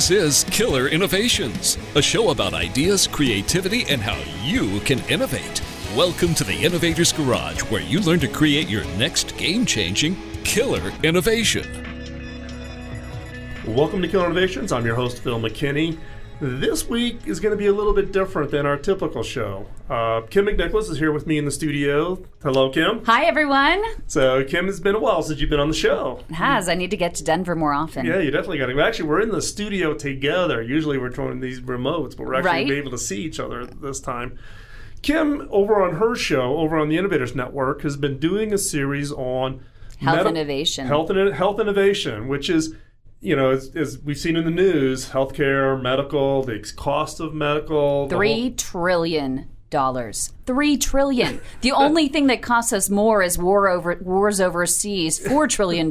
This is Killer Innovations, a show about ideas, creativity, and how you can innovate. Welcome to the Innovators Garage, where you learn to create your next game-changing killer innovation. Welcome to Killer Innovations. I'm your host, Phil McKinney. This week is going to be a little bit different than our typical show. Kim McNicholas is here with me in the studio. Hello, Kim. Hi, everyone. So, Kim, it's been a while since you've been on the show. It has. I need to get to Denver more often. Yeah, you definitely got to. Actually, we're in the studio together. Usually we're trying these remotes, but we're actually going to be able to see each other this time. Kim, over on her show, over on the Innovators Network, has been doing a series on health innovation. Health innovation, which is, you know, as we've seen in the news, healthcare, medical, the cost of medical. $3 trillion. $3 trillion. The only thing that costs us more is wars overseas. $4 trillion.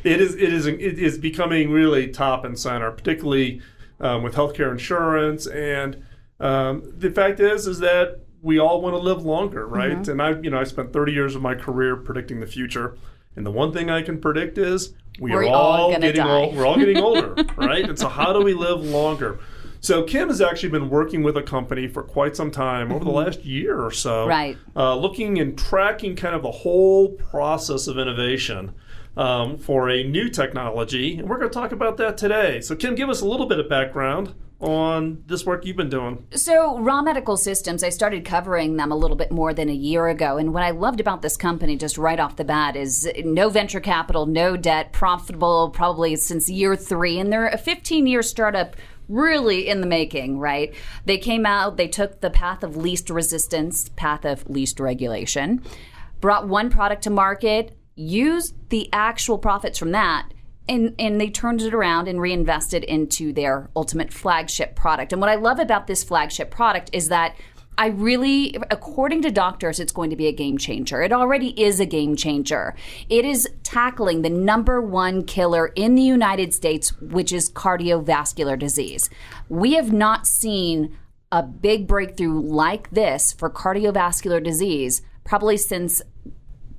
It is becoming really top and center, particularly with healthcare insurance. And the fact is that we all want to live longer, right? Mm-hmm. And I spent 30 years of my career predicting the future. And the one thing I can predict is we're all getting old. We're all getting older, right? And so how do we live longer? So Kim has actually been working with a company for quite some time, over the last year or so, right? Looking and tracking kind of the whole process of innovation for a new technology. And we're going to talk about that today. So Kim, give us a little bit of background on this work you've been doing. So Raw Medical Systems, I started covering them a little bit more than a year ago. And what I loved about this company just right off the bat is no venture capital, no debt, profitable probably since year 3. And they're a 15-year startup really in the making, right? They came out, they took the path of least resistance, path of least regulation, brought one product to market, used the actual profits from that, and they turned it around and reinvested into their ultimate flagship product. And what I love about this flagship product is that according to doctors, it's going to be a game changer. It already is a game changer. It is tackling the #1 killer in the United States, which is cardiovascular disease. We have not seen a big breakthrough like this for cardiovascular disease probably since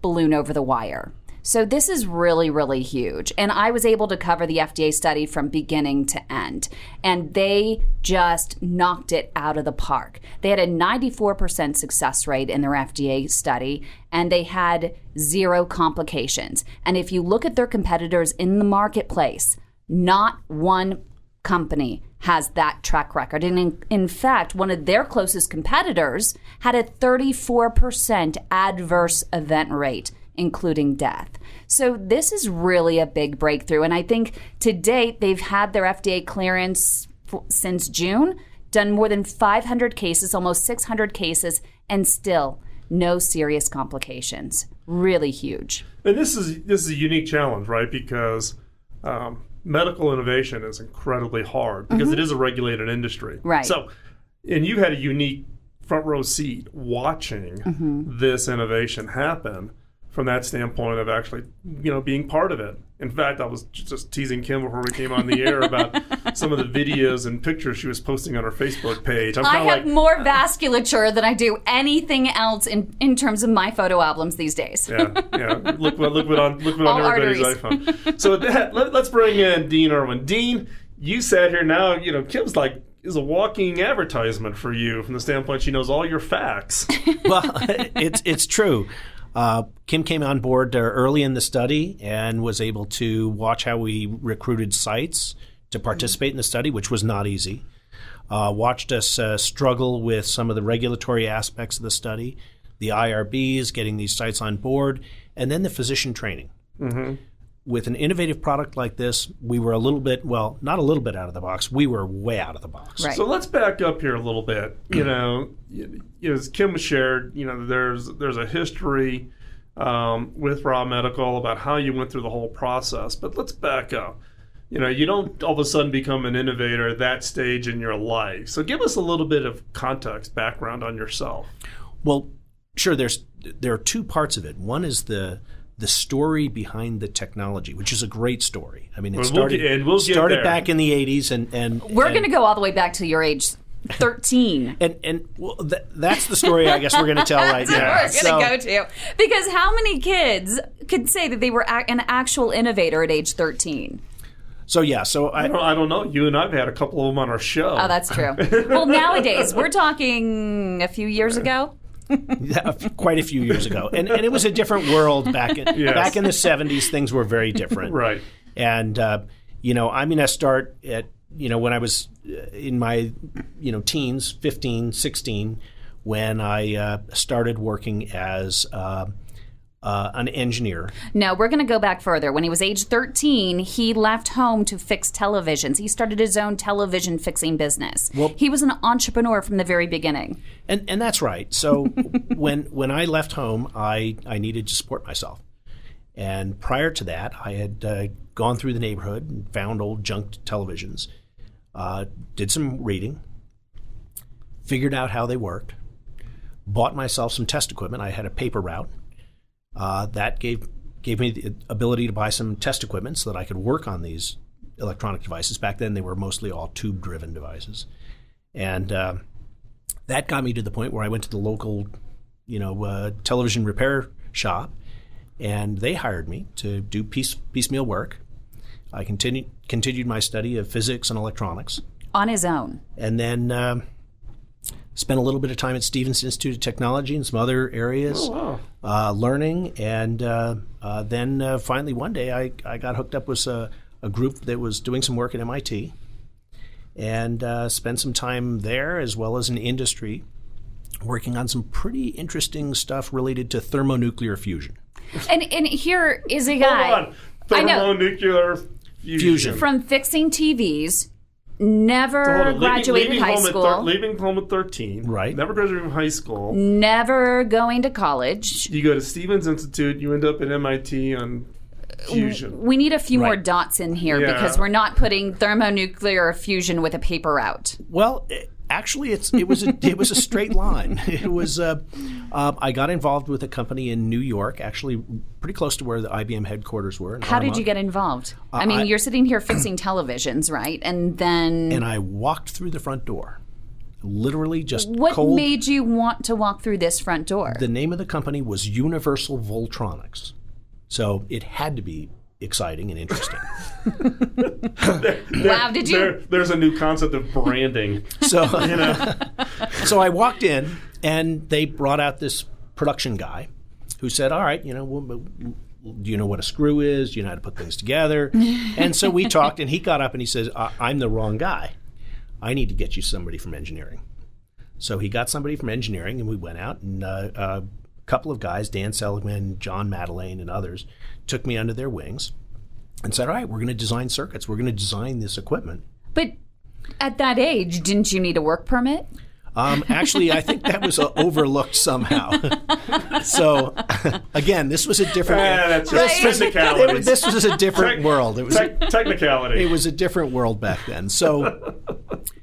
Balloon Over the Wire. So this is really, really huge. And I was able to cover the FDA study from beginning to end. And they just knocked it out of the park. They had a 94% success rate in their FDA study, and they had 0 complications. And if you look at their competitors in the marketplace, not one company has that track record. And in fact, one of their closest competitors had a 34% adverse event rate, including death. So this is really a big breakthrough. And I think to date, they've had their FDA clearance since June, done more than 500 cases, almost 600 cases, and still no serious complications. Really huge. And this is a unique challenge, right? Because medical innovation is incredibly hard because it is a regulated industry. Right. So, and you had a unique front row seat watching this innovation happen from that standpoint of actually, being part of it. In fact, I was just teasing Kim before we came on the air about some of the videos and pictures she was posting on her Facebook page. I have more vasculature than I do anything else in terms of my photo albums these days. Yeah. Look what on everybody's iPhone. So with that, let's bring in Dean Irwin. Dean, you sat here now. Kim's is a walking advertisement for you from the standpoint she knows all your facts. Well, it's true. Kim came on board early in the study and was able to watch how we recruited sites to participate in the study, which was not easy. Watched us struggle with some of the regulatory aspects of the study, the IRBs, getting these sites on board, and then the physician training. Mm-hmm. With an innovative product like this, we were not a little bit out of the box. We were way out of the box. Right. So let's back up here a little bit. As Kim shared, there's a history with Raw Medical about how you went through the whole process. But let's back up. You don't all of a sudden become an innovator at that stage in your life. So give us a little bit of context, background on yourself. Well, sure. There are 2 parts of it. One is the story behind the technology, which is a great story. I mean, it started back in the 80s, and we're going to go all the way back to your age 13. And that's the story I guess we're going to tell right now. That's what we're going to go to. Because how many kids could say that they were an actual innovator at age 13? I don't know. You and I've had a couple of them on our show. Oh, that's true. Well, nowadays, we're talking a few years ago. Quite a few years ago. And it was a different world back in back in the 70s. Things were very different. Right. And, I'm going to start at, when I was in my, teens, 15, 16, when I started working as an engineer. No, we're going to go back further. When he was age 13, he left home to fix televisions. He started his own television fixing business. Well, he was an entrepreneur from the very beginning. And that's right. So when I left home, I needed to support myself. And prior to that, I had gone through the neighborhood and found old junked televisions, did some reading, figured out how they worked, bought myself some test equipment. I had a paper route. That gave me the ability to buy some test equipment so that I could work on these electronic devices. Back then, they were mostly all tube-driven devices. And that got me to the point where I went to the local, television repair shop, and they hired me to do piecemeal work. I continued my study of physics and electronics. On his own. And then spent a little bit of time at Stevens Institute of Technology and some other areas learning. And then finally one day I got hooked up with a group that was doing some work at MIT and spent some time there as well as in industry working on some pretty interesting stuff related to thermonuclear fusion. And here is a guy. Hold on. Thermonuclear fusion. From fixing TVs, never graduated high school. Leaving home at 13. Right. Never graduated from high school. Never going to college. You go to Stevens Institute. You end up at MIT on fusion. We need a few more dots in here because we're not putting thermonuclear fusion with a paper route. Well, actually, it was a straight line. It was I got involved with a company in New York, actually pretty close to where the IBM headquarters were. How did you get involved? I mean, you're sitting here fixing televisions, right? And I walked through the front door. Literally just What made you want to walk through this front door? The name of the company was Universal Voltronics. So it had to be exciting and interesting. Wow, did you? There's a new concept of branding. So, so I walked in, and they brought out this production guy who said, all right, do you know what a screw is? Do you know how to put things together? And so we talked, and he got up and he says, I'm the wrong guy. I need to get you somebody from engineering. So he got somebody from engineering, and we went out, and a couple of guys, Dan Seligman, John Madeleine, and others, took me under their wings and said, all right, we're going to design circuits. We're going to design this equipment. But at that age, didn't you need a work permit? Actually, I think that was overlooked somehow. So, again, this was a different... technicalities. This was a different world. It was technicality. It was a different world back then. So,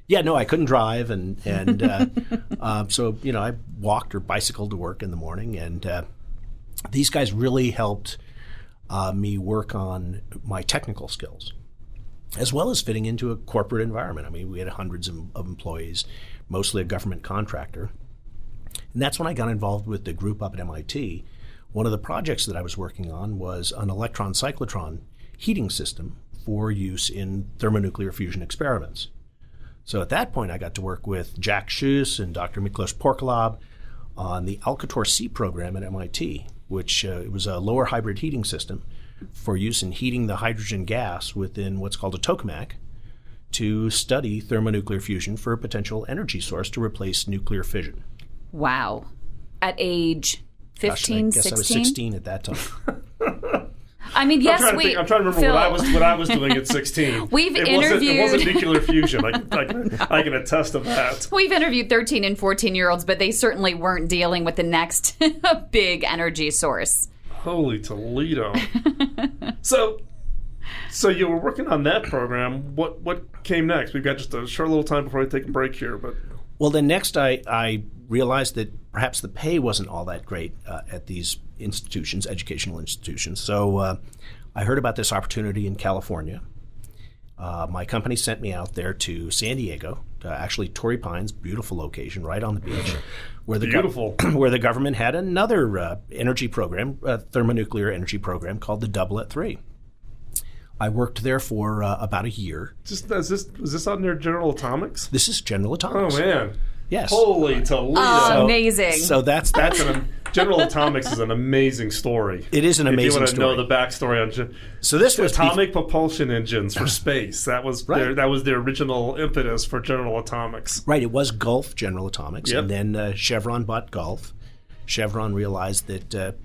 yeah, no, I couldn't drive, and so I walked or bicycled to work in the morning, and these guys really helped me work on my technical skills, as well as fitting into a corporate environment. I mean, we had hundreds of employees, mostly a government contractor. And that's when I got involved with the group up at MIT. One of the projects that I was working on was an electron cyclotron heating system for use in thermonuclear fusion experiments. So at that point, I got to work with Jack Schuss and Dr. Miklos Porkolab on the Alcator-C program at MIT, which it was a lower hybrid heating system for use in heating the hydrogen gas within what's called a tokamak to study thermonuclear fusion for a potential energy source to replace nuclear fission. Wow. At age 15, 16? I guess I was 16 at that time. I mean, yes, I'm trying to remember Phil, what I was doing at 16. It wasn't nuclear fusion. I can attest to that. We've interviewed 13 and 14-year-olds, but they certainly weren't dealing with the next big energy source. Holy Toledo. So you were working on that program. What came next? We've got just a short little time before I take a break here. But well, then next I realized that perhaps the pay wasn't all that great at these institutions, educational institutions. So I heard about this opportunity in California. My company sent me out there to San Diego, actually Torrey Pines, beautiful location right on the beach, where where the government had another energy program, a thermonuclear energy program called the Double at 3. I worked there for about a year. Was this on their General Atomics? This is General Atomics. Oh, man. Yes. Holy Toledo. Oh, amazing. So that's General Atomics is an amazing story. It is an amazing If you want to story. know the backstory on So this was atomic propulsion engines for space. That was Right. that was the original impetus for General Atomics. Right, it was Gulf General Atomics, Yep. and then Chevron bought Gulf. Chevron realized that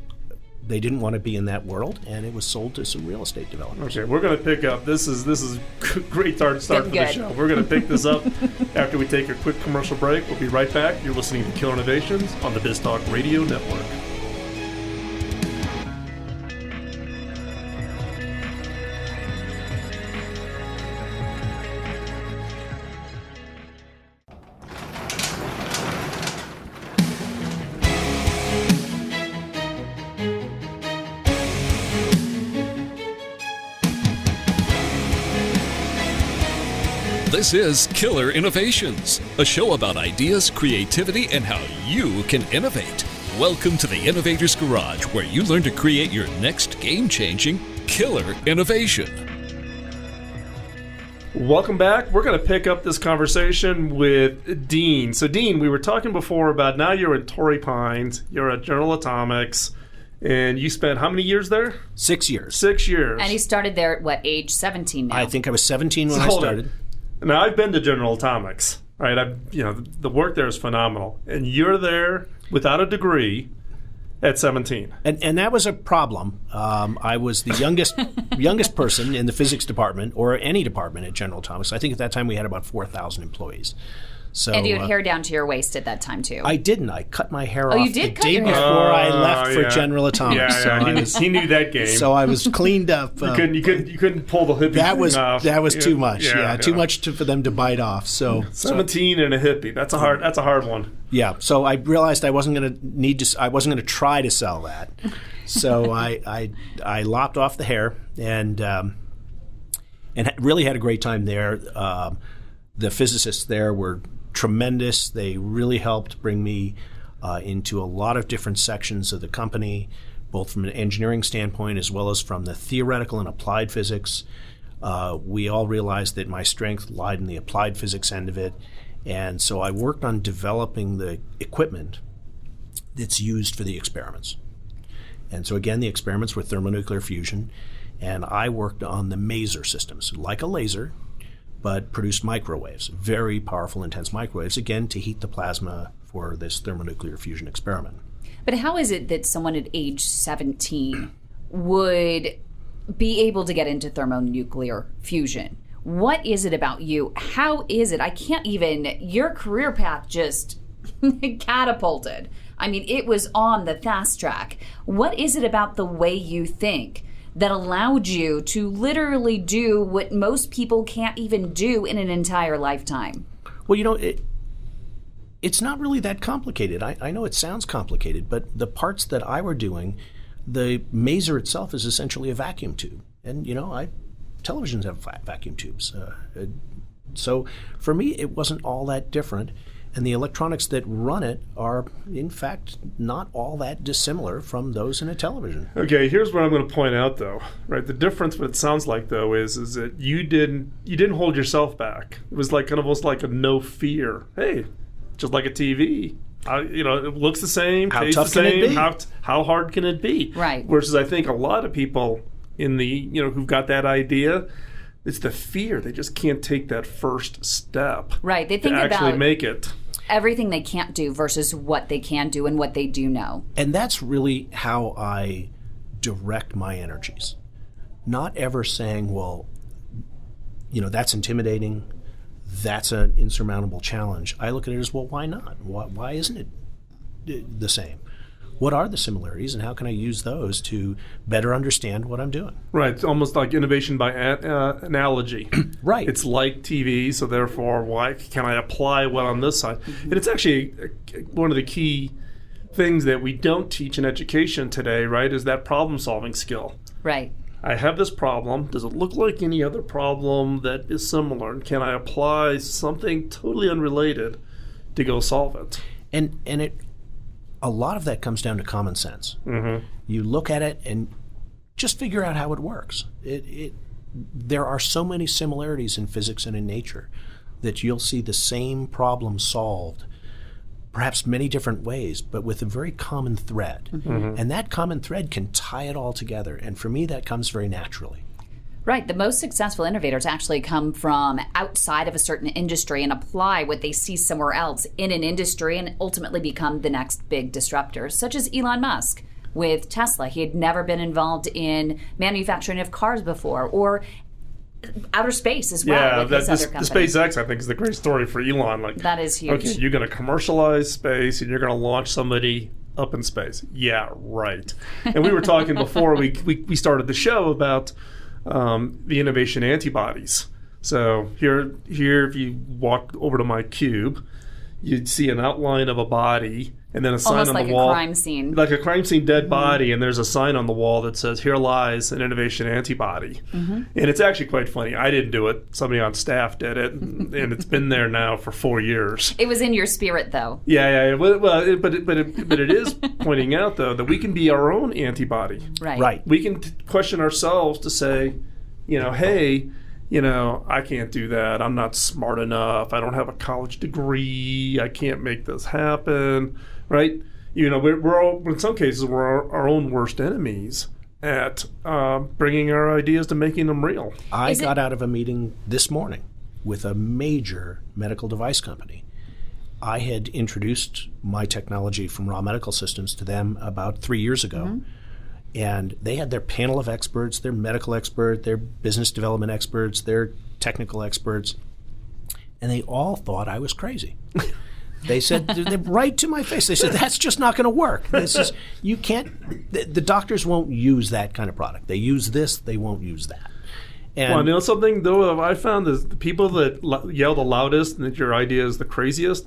they didn't want to be in that world, and it was sold to some real estate developers. Okay, we're going to pick up. This is great start for the Good. show. We're going to pick this up after we take a quick commercial break. We'll be right back. You're listening to Killer Innovations on the BizTalk Radio Network. This is Killer Innovations, a show about ideas, creativity, and how you can innovate. Welcome to the Innovators Garage, where you learn to create your next game-changing killer innovation. Welcome back. We're going to pick up this conversation with Dean. So, Dean, we were talking before about now you're in Torrey Pines, you're at General Atomics, and you spent how many years there? 6 years. 6 years. And he started there at what, age 17 now? I think I was 17 when I Hold on. started. Now, I've been to General Atomics, right? The work there is phenomenal. And you're there without a degree at 17. And that was a problem. I was the youngest person in the physics department, or any department at General Atomics. I think at that time we had about 4,000 employees. So, And you had hair down to your waist at that time, too. I didn't. I cut my hair Oh, off you did the cut day your hair before off. I left for Yeah. General Atomics. So Yeah. He knew that game. So I was cleaned up. You couldn't pull the hippie That thing was off. too much. Yeah, Too much for them to bite off. So 17 and a hippie. That's a hard one. yeah. So I realized I wasn't going to try to sell that. So I lopped off the hair and really had a great time there. The physicists there were tremendous. They really helped bring me into a lot of different sections of the company, both from an engineering standpoint as well as from the theoretical and applied physics. We all realized that my strength lied in the applied physics end of it, and so I worked on developing the equipment that's used for the experiments. And so again, the experiments were thermonuclear fusion, and I worked on the maser systems, like a laser, but produced microwaves, very powerful, intense microwaves, again, to heat the plasma for this thermonuclear fusion experiment. But how is it that someone at age 17 would be able to get into thermonuclear fusion? What is it about you? How is it? I can't even, your career path just catapulted. I mean, it was on the fast track. What is it about the way you think that allowed you to literally do what most people can't even do in an entire lifetime? Well, it's not really that complicated. I know it sounds complicated, but the parts that I were doing, the maser itself is essentially a vacuum tube. And, televisions have vacuum tubes. So for me, it wasn't all that different. And the electronics that run it are, in fact, not all that dissimilar from those in a television. Okay, here's what I'm going to point out, though. Right, the difference, what it sounds like, though, is that you didn't hold yourself back. It was like almost like a no fear. Hey, just like a TV. It looks the same, How tastes tough the can it same. be? How hard can it be? Right. Versus, I think a lot of people in the who've got that idea, it's the fear. They just can't take that first step. Right. They think to actually about make it. everything they can't do versus what they can do and what they do know. And that's really how I direct my energies. Not ever saying, well, that's intimidating, that's an insurmountable challenge. I look at it as, well, why not? Why isn't it the same? What are the similarities, and how can I use those to better understand what I'm doing? Right, it's almost like innovation by analogy. Right. It's like TV, so therefore, why can I apply what on this side? And it's actually one of the key things that we don't teach in education today, right, is that problem-solving skill. Right. I have this problem. Does it look like any other problem that is similar? And can I apply something totally unrelated to go solve it? And a lot of that comes down to common sense. Mm-hmm. You look at it and just figure out how it works. there are so many similarities in physics and in nature that you'll see the same problem solved perhaps many different ways, but with a very common thread. And that common thread can tie it all together. And for me, that comes very naturally. Right. The most successful innovators actually come from outside of a certain industry and apply what they see somewhere else in an industry and ultimately become the next big disruptors, such as Elon Musk with Tesla. He had never been involved in manufacturing of cars before, or outer space as well. Yeah, with his other company. the SpaceX, I think, is the great story for Elon. Like, that is huge. Okay, you're going to commercialize space and you're going to launch somebody up in space. Yeah, right. And we were talking before we started the show about the innovation antibodies. So here, if you walk over to my cube, you'd see an outline of a body and then a sign almost on like the wall. a crime scene. Like a crime scene dead body, and there's a sign on the wall that says, "Here lies an innovation antibody." And it's actually quite funny. I didn't do it. Somebody on staff did it, and it's been there now for 4 years. It was in your spirit, though. Yeah. Well, but it is pointing out, though, that we can be our own antibody. Right. We can question ourselves to say, hey, I can't do that. I'm not smart enough. I don't have a college degree. I can't make this happen. Right? We're all, in some cases, we're our own worst enemies at bringing our ideas to making them real. I got out of a meeting this morning with a major medical device company. I had introduced my technology from Raw Medical Systems to them about 3 years ago. And they had their panel of experts, their medical expert, their business development experts, their technical experts, and they all thought I was crazy. They said, they're right to my face, they said, that's just not going to work. This is, you can't, the doctors won't use that kind of product. They use this, they won't use that. And well, something, though, I found is the people that yell the loudest and that your idea is the craziest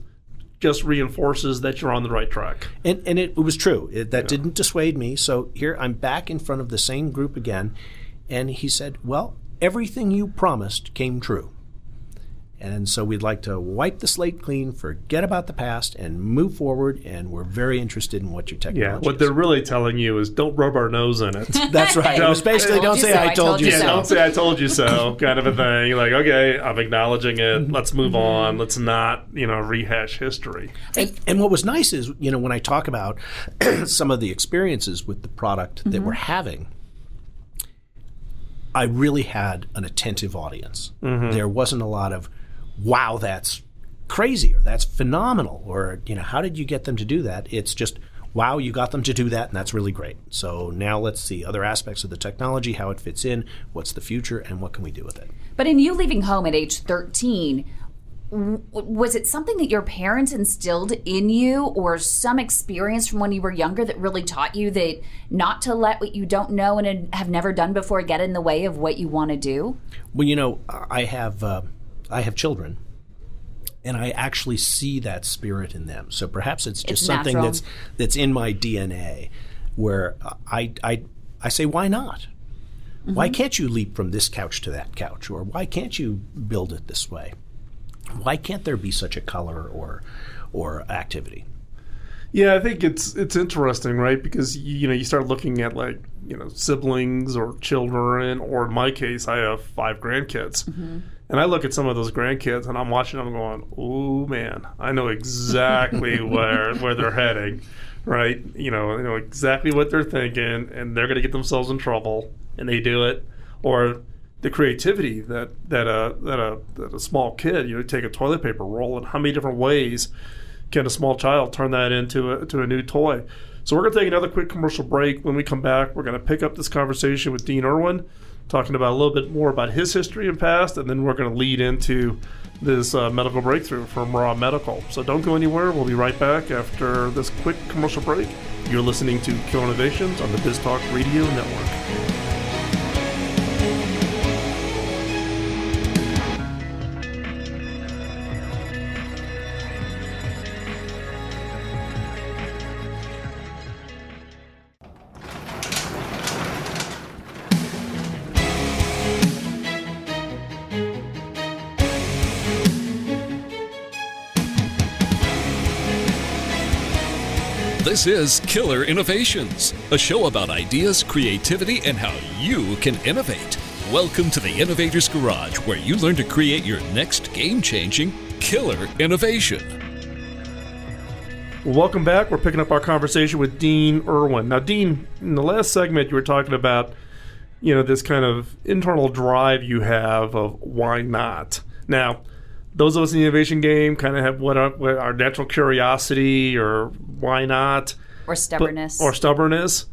just reinforces that you're on the right track. And it was true. That didn't dissuade me. So here I'm back in front of the same group again. And he said, well, everything you promised came true. And so we'd like to wipe the slate clean, forget about the past, and move forward. And we're very interested in what your technology is. What they're really telling you is don't rub our nose in it. That's right. It was basically don't say I told you so. Don't say I told you so kind of a thing. Like, okay, I'm acknowledging it. Let's move on. Let's not, rehash history. And what was nice is, when I talk about some of the experiences with the product that we're having, I really had an attentive audience. There wasn't a lot of, wow, that's crazy, or that's phenomenal, or, how did you get them to do that? It's just, wow, you got them to do that, and that's really great. So now let's see other aspects of the technology, how it fits in, what's the future, and what can we do with it. But in you leaving home at age 13, was it something that your parents instilled in you, or some experience from when you were younger that really taught you that not to let what you don't know and have never done before get in the way of what you want to do? Well, I have children, and I actually see that spirit in them. So perhaps it's just something natural. that's in my DNA, where I say, why not? Why can't you leap from this couch to that couch, or why can't you build it this way? Why can't there be such a color or activity? Yeah, I think it's interesting, right? Because you start looking at siblings or children, or in my case, I have 5 grandkids, and I look at some of those grandkids and I'm watching them going, "Oh man, I know exactly where they're heading, right? I know exactly what they're thinking, and they're going to get themselves in trouble, and they do it." Or the creativity that a small kid, take a toilet paper roll, and how many different ways can a small child turn that into a new toy? So we're going to take another quick commercial break. When we come back, we're going to pick up this conversation with Dean Irwin, talking about a little bit more about his history and past, and then we're going to lead into this medical breakthrough from Raw Medical. So don't go anywhere. We'll be right back after this quick commercial break. You're listening to Killer Innovations on the BizTalk Radio Network. This is Killer Innovations, a show about ideas, creativity, and how you can innovate. Welcome to the Innovators Garage, where you learn to create your next game-changing killer innovation. Well, welcome back. We're picking up our conversation with Dean Irwin. Now, Dean, in the last segment, you were talking about, this kind of internal drive you have of why not. Now, those of us in the innovation game kind of have what our natural curiosity or why not. Or stubbornness.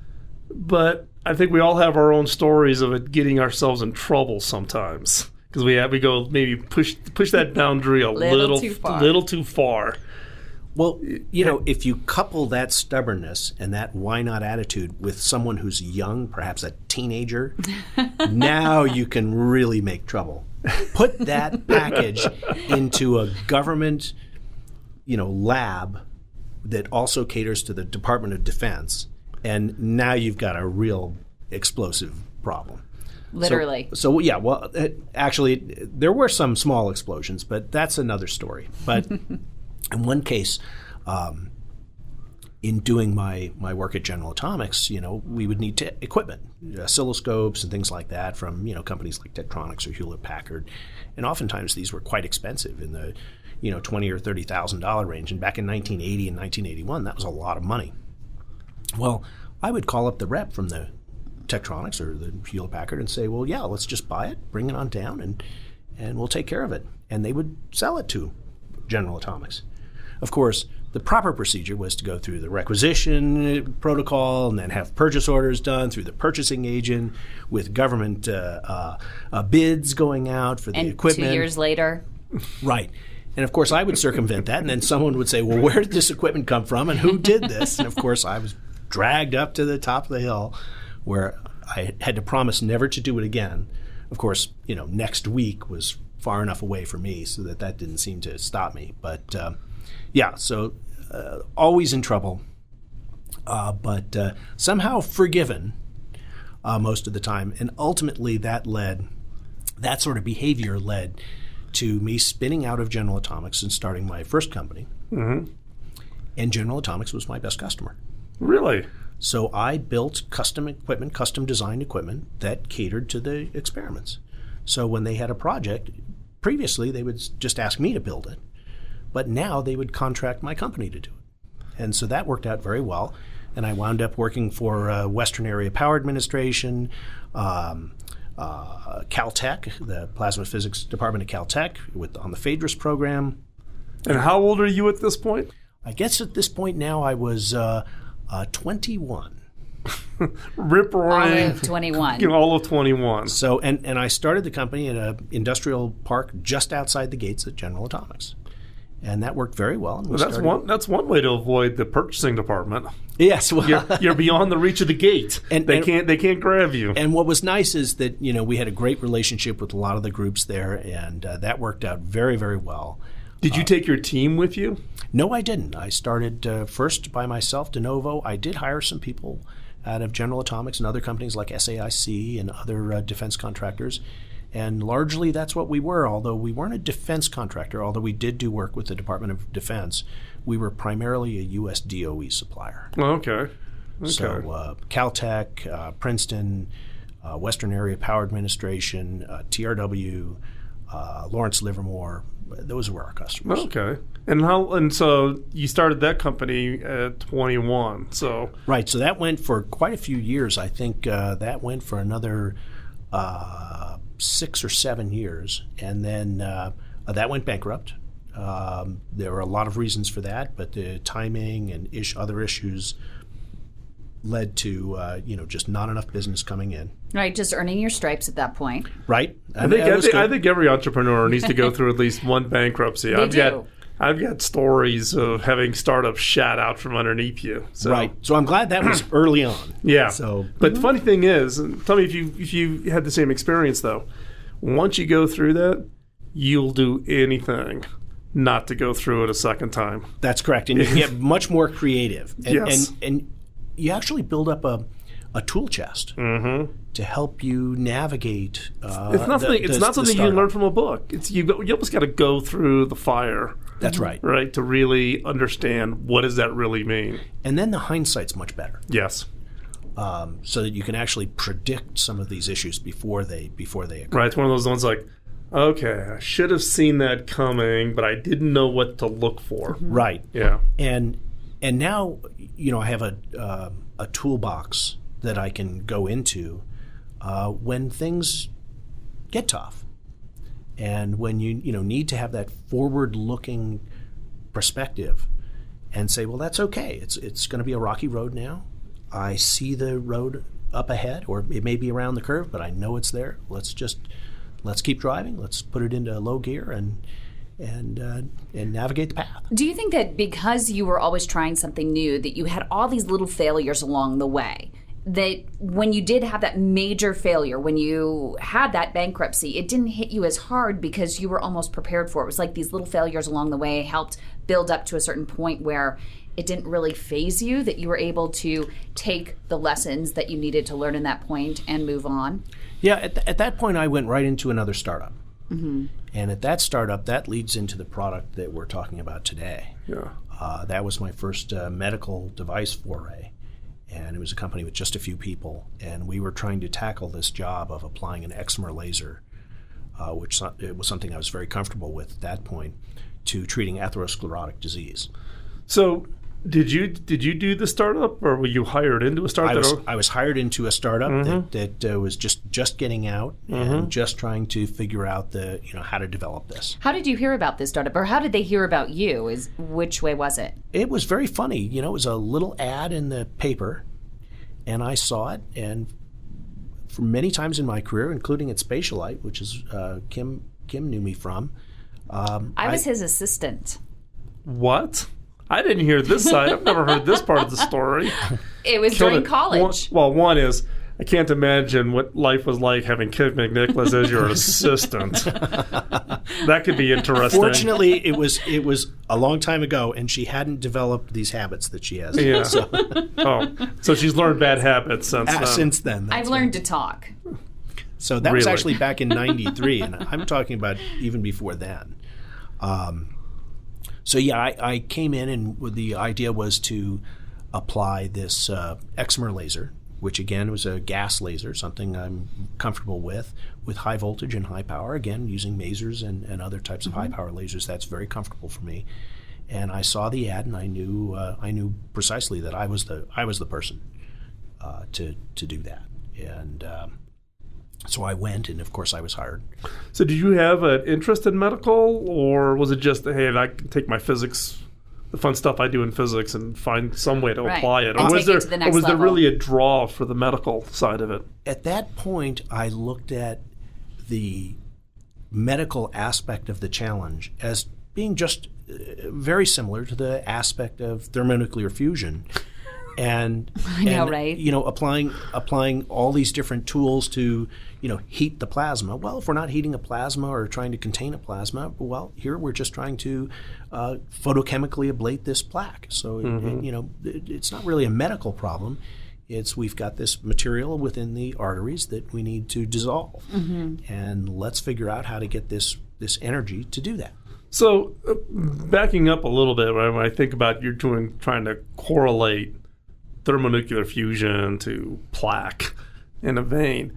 But I think we all have our own stories of it getting ourselves in trouble sometimes. Because we go maybe push that boundary a little too far. Well, if you couple that stubbornness and that why not attitude with someone who's young, perhaps a teenager, now you can really make trouble. Put that package into a government, lab that also caters to the Department of Defense, and now you've got a real explosive problem. Literally. Actually, there were some small explosions, but that's another story. But in one case, in doing my work at General Atomics, we would need equipment, oscilloscopes and things like that from, companies like Tektronix or Hewlett-Packard. And oftentimes these were quite expensive in the, $20,000 or $30,000 range. And back in 1980 and 1981, that was a lot of money. Well, I would call up the rep from the Tektronix or the Hewlett-Packard and say, well, yeah, let's just buy it, bring it on down, and we'll take care of it. And they would sell it to General Atomics. Of course, the proper procedure was to go through the requisition protocol and then have purchase orders done through the purchasing agent with government bids going out for the equipment. 2 years later. Right. And, of course, I would circumvent that, and then someone would say, well, where did this equipment come from and who did this? And, of course, I was dragged up to the top of the hill where I had to promise never to do it again. Of course, next week was far enough away from me so that didn't seem to stop me. But, so always in trouble, but somehow forgiven most of the time. And ultimately that sort of behavior led to me spinning out of General Atomics and starting my first company. Mm-hmm. And General Atomics was my best customer. Really? So I built custom equipment, custom designed equipment that catered to the experiments. So when they had a project, previously they would just ask me to build it. But now they would contract my company to do it. And so that worked out very well. And I wound up working for Western Area Power Administration, Caltech, the Plasma Physics Department of Caltech, on the Phaedrus program. And how old are you at this point? I guess at this point now I was 21. Rip-roaring. All of 21. All of 21. So, and I started the company in an industrial park just outside the gates at General Atomics. And that worked very well. And that's one way to avoid the purchasing department. Yes, well, you're beyond the reach of the gate, and they can't grab you. And what was nice is that we had a great relationship with a lot of the groups there, and that worked out very, very well. Did you take your team with you? No, I didn't. I started first by myself, de novo. I did hire some people out of General Atomics and other companies like SAIC and other defense contractors. And largely that's what we were, although we weren't a defense contractor, although we did do work with the Department of Defense. We were primarily a U.S. DOE supplier. Okay. So Caltech, Princeton, Western Area Power Administration, TRW, Lawrence Livermore, those were our customers. Okay. And so you started that company at 21. So right. So that went for quite a few years. I think that went for another 6 or 7 years, and then that went bankrupt. There were a lot of reasons for that, but the timing and other issues led to just not enough business coming in. Right, just earning your stripes at that point. Right. I think every entrepreneur needs to go through at least one bankruptcy. I've got stories of having startups shot out from underneath you. So. Right. So I'm glad that was early on. Yeah. So, but the funny thing is, tell me if you had the same experience though. Once you go through that, you'll do anything not to go through it a second time. That's correct, and you can get much more creative. And, yes. and you actually build up a tool chest to help you navigate. It's not something you learn from a book. You almost got to go through the fire. That's right. Right, to really understand what does that really mean. And then the hindsight's much better. Yes. so that you can actually predict some of these issues before they occur. Right. It's one of those ones like, okay, I should have seen that coming, but I didn't know what to look for. Right. Yeah. And now, I have a toolbox that I can go into when things get tough, and when you need to have that forward-looking perspective, and say, well, that's okay. It's going to be a rocky road now. I see the road up ahead, or it may be around the curve, but I know it's there. Let's keep driving. Let's put it into low gear and navigate the path. Do you think that because you were always trying something new, that you had all these little failures along the way, that when you did have that major failure, when you had that bankruptcy, it didn't hit you as hard because you were almost prepared for it? It was like these little failures along the way helped build up to a certain point where it didn't really faze you, that you were able to take the lessons that you needed to learn in that point and move on? Yeah, at that point, I went right into another startup. Mm-hmm. And at that startup, that leads into the product that we're talking about today. Yeah. That was my first medical device foray. And it was a company with just a few people. And we were trying to tackle this job of applying an excimer laser, which it was something I was very comfortable with at that point, to treating atherosclerotic disease. So did you do the startup, or were you hired into a startup? I was hired into a startup that was just getting out and just trying to figure out how to develop this. How did you hear about this startup, or how did they hear about you? Which way was it? It was very funny. It was a little ad in the paper, and I saw it. And for many times in my career, including at Spatialite, which is Kim knew me from. I was his assistant. What? I didn't hear this side. I've never heard this part of the story. It was during college. One is, I can't imagine what life was like having Kim McNicholas as your assistant. That could be interesting. Fortunately, it was a long time ago, and she hadn't developed these habits that she has. Yeah. So she's learned bad habits since then. I've learned to talk. So that was actually back in '93, and I'm talking about even before then. So yeah, I came in, and the idea was to apply this excimer laser, which again was a gas laser, something I'm comfortable with high voltage and high power. Again, using masers and other types of high power lasers, that's very comfortable for me. And I saw the ad, and I knew precisely that I was the person to do that. And so I went, and of course I was hired. So did you have an interest in medical, or was it just, hey, I can take my physics, the fun stuff I do in physics, and find some way to apply it? Or was there really a draw for the medical side of it? At that point, I looked at the medical aspect of the challenge as being just very similar to the aspect of thermonuclear fusion. And right? Applying all these different tools to heat the plasma. Well, if we're not heating a plasma or trying to contain a plasma, well, here we're just trying to photochemically ablate this plaque. So it's not really a medical problem. We've got this material within the arteries that we need to dissolve, and let's figure out how to get this energy to do that. So backing up a little bit, when I think about trying to correlate thermonuclear fusion to plaque in a vein,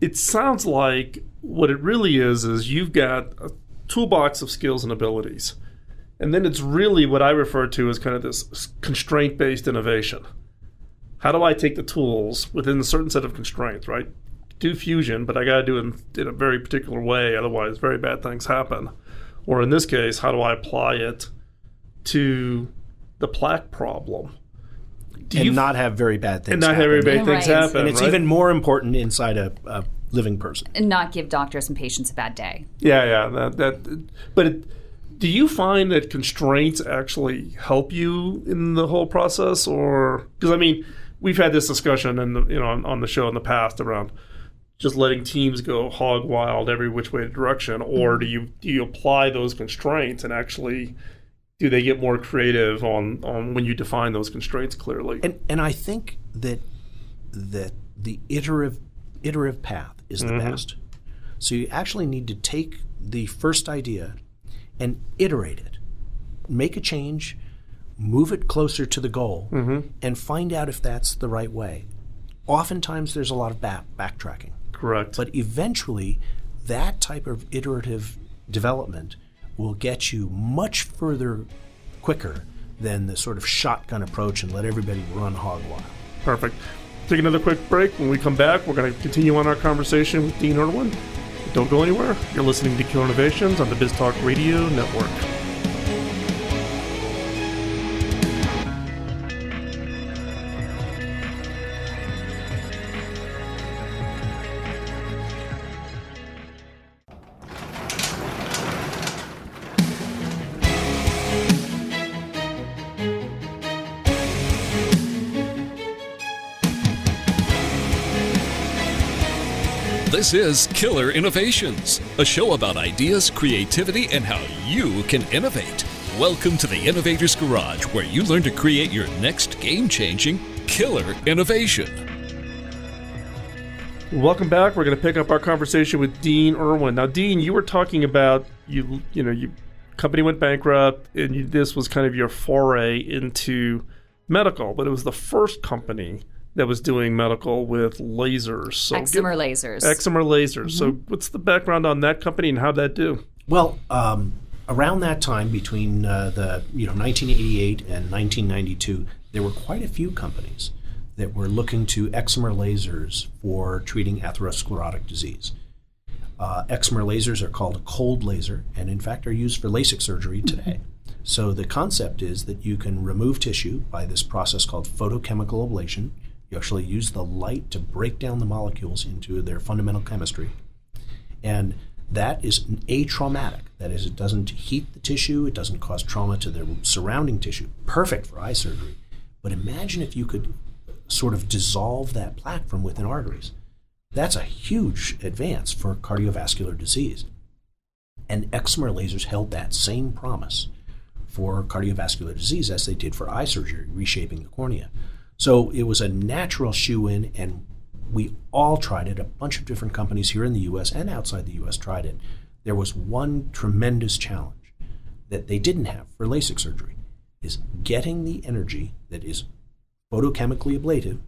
it sounds like what it really is you've got a toolbox of skills and abilities. And then it's really what I refer to as kind of this constraint-based innovation. How do I take the tools within a certain set of constraints, right? Do fusion, but I got to do it in a very particular way, otherwise very bad things happen. Or in this case, how do I apply it to the plaque problem? Not have very bad things and not happen. have very bad things happen. And it's even more important inside a living person. And not give doctors and patients a bad day. Yeah. Do you find that constraints actually help you in the whole process, or because we've had this discussion on the show in the past around just letting teams go hog wild every which way direction, or do you apply those constraints and actually do they get more creative on when you define those constraints clearly? And I think that the iterative path is the best. So you actually need to take the first idea and iterate it, make a change, move it closer to the goal, and find out if that's the right way. oftentimes there's a lot of backtracking. Correct. But eventually, that type of iterative development will get you much further quicker than the sort of shotgun approach and let everybody run hog wild. Perfect. Take another quick break. When we come back, we're going to continue on our conversation with Dean Irwin. Don't go anywhere. You're listening to Killer Innovations on the BizTalk Radio Network. This is Killer Innovations, a show about ideas, creativity, and how you can innovate. Welcome to the Innovators Garage, where you learn to create your next game-changing killer innovation. Welcome back. We're going to pick up our conversation with Dean Irwin. Now, Dean, you were talking about your company went bankrupt, and this was kind of your foray into medical, but it was the first company that was doing medical with lasers. So Excimer lasers. Mm-hmm. So what's the background on that company and how'd that do? Well, around that time, between 1988 and 1992, there were quite a few companies that were looking to excimer lasers for treating atherosclerotic disease. Excimer lasers are called a cold laser, and in fact are used for LASIK surgery today. So the concept is that you can remove tissue by this process called photochemical ablation. You actually use the light to break down the molecules into their fundamental chemistry. And that is atraumatic. That is, it doesn't heat the tissue, it doesn't cause trauma to the surrounding tissue. Perfect for eye surgery. But imagine if you could sort of dissolve that plaque from within arteries. That's a huge advance for cardiovascular disease. And excimer lasers held that same promise for cardiovascular disease as they did for eye surgery, reshaping the cornea. So it was a natural shoe-in, and we all tried it. A bunch of different companies here in the U.S. and outside the U.S. tried it. There was one tremendous challenge that they didn't have for LASIK surgery, is getting the energy that is photochemically ablative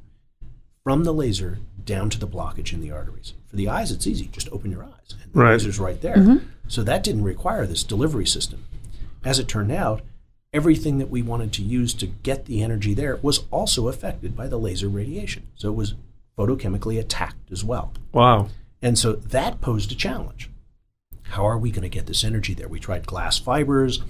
from the laser down to the blockage in the arteries. For the eyes, it's easy. Just open your eyes, and the laser's right there. Mm-hmm. So that didn't require this delivery system. As it turned out, everything that we wanted to use to get the energy there was also affected by the laser radiation. So it was photochemically attacked as well. Wow. And so that posed a challenge. How are we going to get this energy there? We tried glass fibers,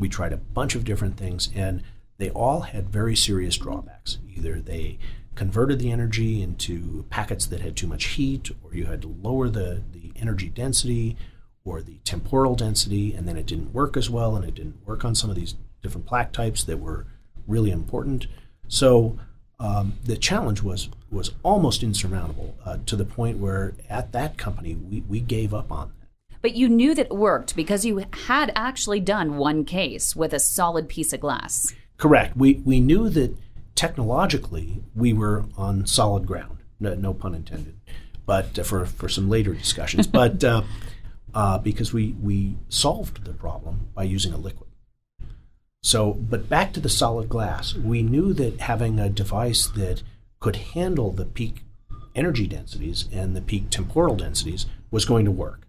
we tried a bunch of different things, and they all had very serious drawbacks. Either they converted the energy into packets that had too much heat, or you had to lower the energy density or the temporal density, and then it didn't work as well, and it didn't work on some of these different plaque types that were really important. So the challenge was almost insurmountable to the point where at that company we gave up on that. But you knew that it worked because you had actually done one case with a solid piece of glass. Correct. We knew that technologically we were on solid ground, no pun intended, but for some later discussions. But because we solved the problem by using a liquid. So, but back to the solid glass, we knew that having a device that could handle the peak energy densities and the peak temporal densities was going to work.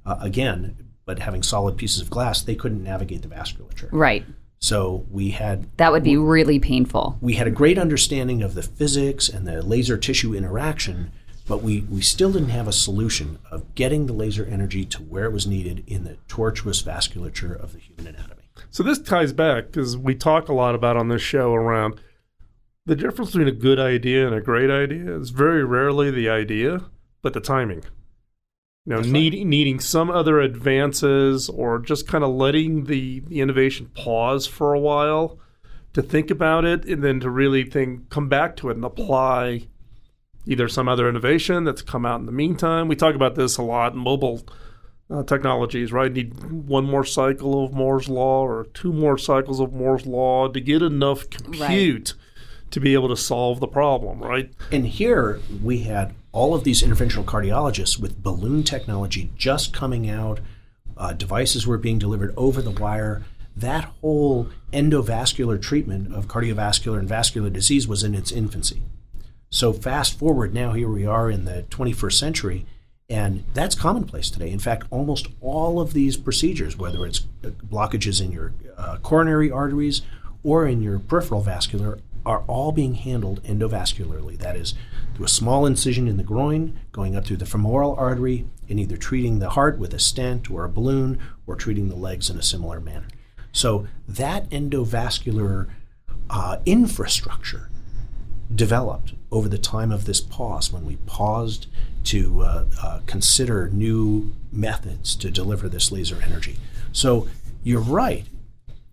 Again, but having solid pieces of glass, they couldn't navigate the vasculature. Right. So we had... That would be really painful. We had a great understanding of the physics and the laser tissue interaction, but we still didn't have a solution of getting the laser energy to where it was needed in the tortuous vasculature of the human anatomy. So this ties back, because we talk a lot about on this show around the difference between a good idea and a great idea is very rarely the idea, but the timing. You know, needing some other advances or just kind of letting the innovation pause for a while to think about it and then to really come back to it and apply either some other innovation that's come out in the meantime. We talk about this a lot in mobile technologies, right? Need one more cycle of Moore's Law or two more cycles of Moore's Law to get enough compute to be able to solve the problem, right? And here we had all of these interventional cardiologists with balloon technology just coming out. Devices were being delivered over the wire. That whole endovascular treatment of cardiovascular and vascular disease was in its infancy. So fast forward now, here we are in the 21st century, and that's commonplace today. In fact, almost all of these procedures, whether it's blockages in your coronary arteries or in your peripheral vascular, are all being handled endovascularly. That is, through a small incision in the groin, going up through the femoral artery, and either treating the heart with a stent or a balloon, or treating the legs in a similar manner. So that endovascular infrastructure developed over the time of this pause, when we paused to consider new methods to deliver this laser energy. So you're right.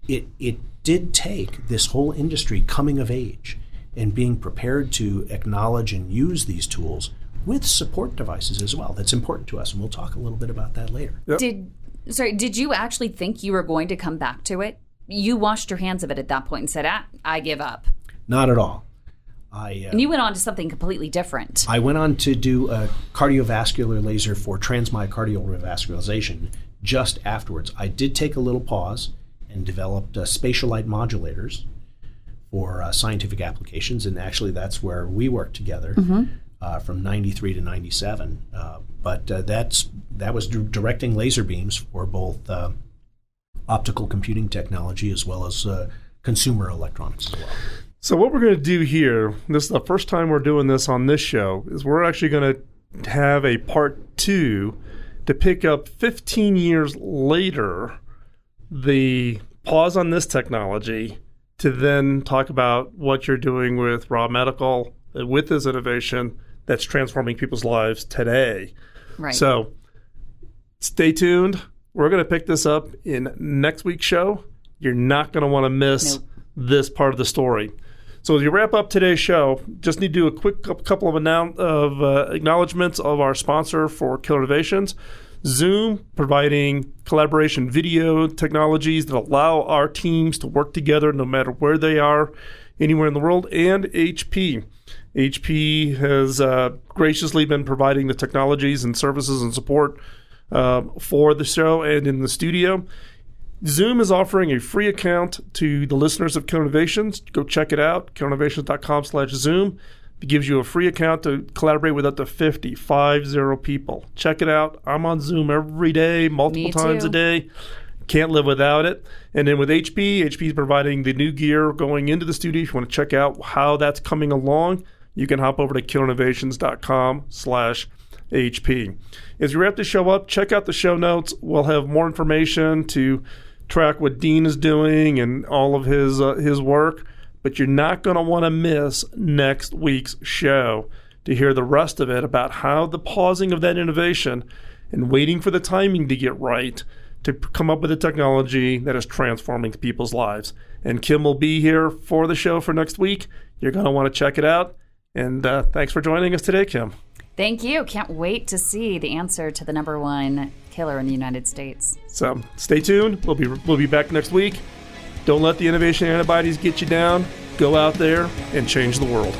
It did take this whole industry coming of age and being prepared to acknowledge and use these tools with support devices as well. That's important to us, and we'll talk a little bit about that later. Yep. Did you actually think you were going to come back to it? You washed your hands of it at that point and said, I give up. Not at all. And you went on to something completely different. I went on to do a cardiovascular laser for transmyocardial revascularization just afterwards. I did take a little pause and developed spatial light modulators for scientific applications, and actually that's where we worked together from 93 to 97. But that was directing laser beams for both optical computing technology as well as consumer electronics as well. So what we're going to do here, this is the first time we're doing this on this show, is we're actually going to have a part 2 to pick up 15 years later the pause on this technology to then talk about what you're doing with Raw Medical, with this innovation that's transforming people's lives today. Right. So stay tuned. We're going to pick this up in next week's show. You're not going to want to miss this part of the story. So as you wrap up today's show, just need to do a quick couple of acknowledgments of our sponsor for Killer Innovations. Zoom, providing collaboration video technologies that allow our teams to work together no matter where they are, anywhere in the world, and HP. HP has graciously been providing the technologies and services and support for the show and in the studio. Zoom is offering a free account to the listeners of Killer Innovations. Go check it out, killerinnovations.com/Zoom. It gives you a free account to collaborate with up to 50 people. Check it out. I'm on Zoom every day, multiple times a day. Can't live without it. And then with HP is providing the new gear going into the studio. If you want to check out how that's coming along, you can hop over to killerinnovations.com/HP. As we wrap the show up, check out the show notes. We'll have more information to track what Dean is doing and all of his work. But you're not going to want to miss next week's show to hear the rest of it about how the pausing of that innovation and waiting for the timing to get right to come up with a technology that is transforming people's lives. And Kim will be here for the show for next week. You're going to want to check it out. And thanks for joining us today, Kim. Thank you. Can't wait to see the answer to the number one killer in the United States. So stay tuned. We'll be back next week. Don't let the innovation antibodies get you down. Go out there and change the world.